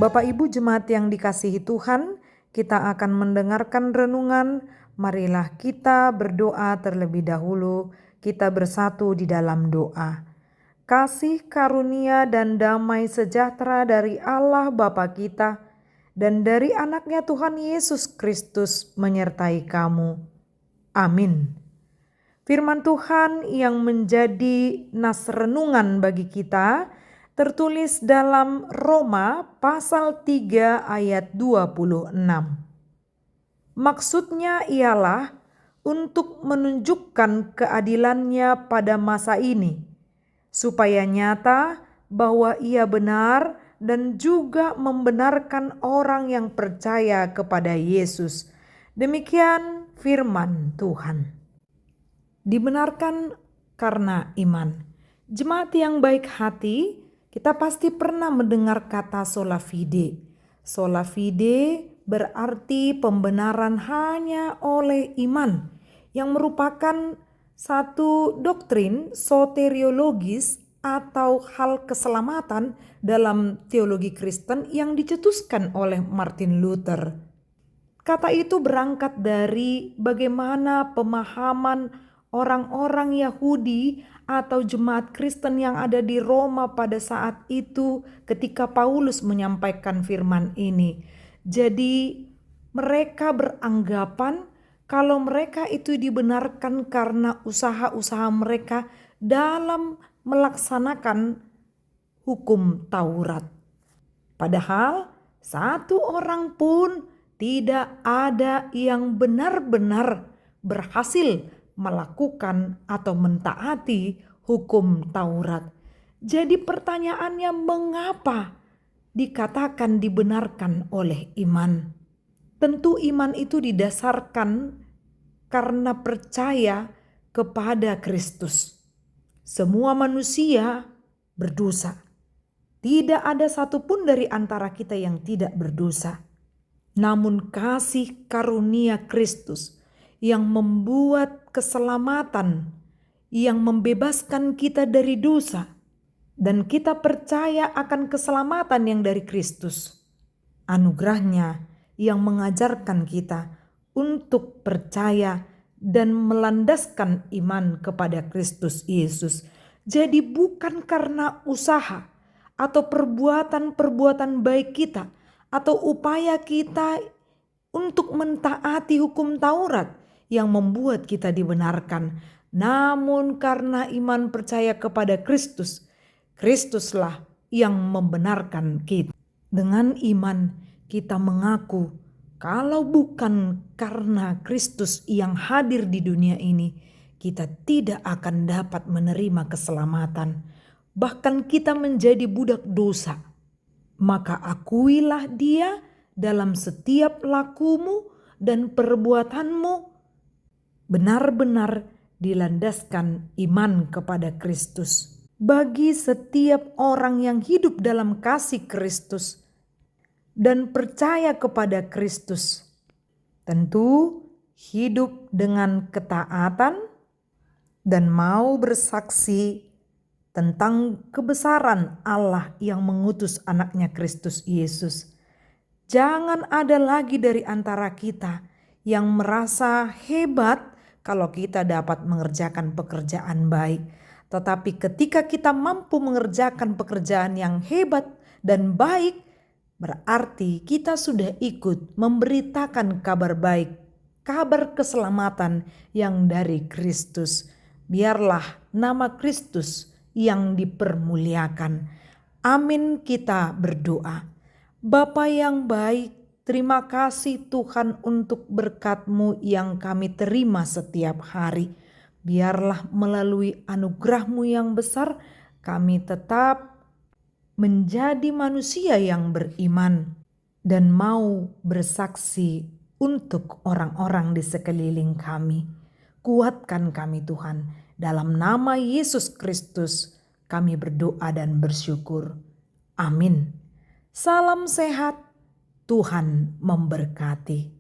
Bapak Ibu jemaat yang dikasihi Tuhan, kita akan mendengarkan renungan. Marilah kita berdoa terlebih dahulu. Kita bersatu di dalam doa. Kasih karunia dan damai sejahtera dari Allah Bapa kita dan dari anaknya Tuhan Yesus Kristus menyertai kamu. Amin. Firman Tuhan yang menjadi nas renungan bagi kita tertulis dalam Roma pasal 3 ayat 26. Maksudnya ialah untuk menunjukkan keadilannya pada masa ini, supaya nyata bahwa ia benar dan juga membenarkan orang yang percaya kepada Yesus. Demikian firman Tuhan. Dibenarkan karena iman. Jemaat yang baik hati, kita pasti pernah mendengar kata sola fide. Sola fide berarti pembenaran hanya oleh iman, yang merupakan satu doktrin soteriologis atau hal keselamatan dalam teologi Kristen yang dicetuskan oleh Martin Luther. Kata itu berangkat dari bagaimana pemahaman orang-orang Yahudi atau jemaat Kristen yang ada di Roma pada saat itu ketika Paulus menyampaikan firman ini. Jadi mereka beranggapan kalau mereka itu dibenarkan karena usaha-usaha mereka dalam melaksanakan hukum Taurat. Padahal satu orang pun tidak ada yang benar-benar berhasil melakukan atau mentaati hukum Taurat. Jadi pertanyaannya, mengapa dikatakan dibenarkan oleh iman? Tentu iman itu didasarkan karena percaya kepada Kristus. Semua manusia berdosa. Tidak ada satupun dari antara kita yang tidak berdosa. Namun kasih karunia Kristus yang membuat keselamatan, yang membebaskan kita dari dosa, dan kita percaya akan keselamatan yang dari Kristus. Anugerahnya yang mengajarkan kita untuk percaya dan melandaskan iman kepada Kristus Yesus. Jadi bukan karena usaha atau perbuatan-perbuatan baik kita atau upaya kita untuk mentaati hukum Taurat yang membuat kita dibenarkan, namun karena iman percaya kepada Kristus, Kristuslah yang membenarkan kita. Dengan iman kita mengaku kalau bukan karena Kristus yang hadir di dunia ini, kita tidak akan dapat menerima keselamatan. Bahkan kita menjadi budak dosa. Maka akuilah Dia dalam setiap lakumu dan perbuatanmu, benar-benar dilandaskan iman kepada Kristus. Bagi setiap orang yang hidup dalam kasih Kristus dan percaya kepada Kristus, tentu hidup dengan ketaatan dan mau bersaksi tentang kebesaran Allah yang mengutus anaknya Kristus Yesus. Jangan ada lagi dari antara kita yang merasa hebat kalau kita dapat mengerjakan pekerjaan baik. Tetapi ketika kita mampu mengerjakan pekerjaan yang hebat dan baik, berarti kita sudah ikut memberitakan kabar baik, kabar keselamatan yang dari Kristus. Biarlah nama Kristus yang dipermuliakan. Amin, kita berdoa. Bapa yang baik, terima kasih Tuhan untuk berkat-Mu yang kami terima setiap hari. Biarlah melalui anugerah-Mu yang besar, kami tetap menjadi manusia yang beriman dan mau bersaksi untuk orang-orang di sekeliling kami. Kuatkan kami Tuhan. Dalam nama Yesus Kristus kami berdoa dan bersyukur. Amin. Salam sehat, Tuhan memberkati.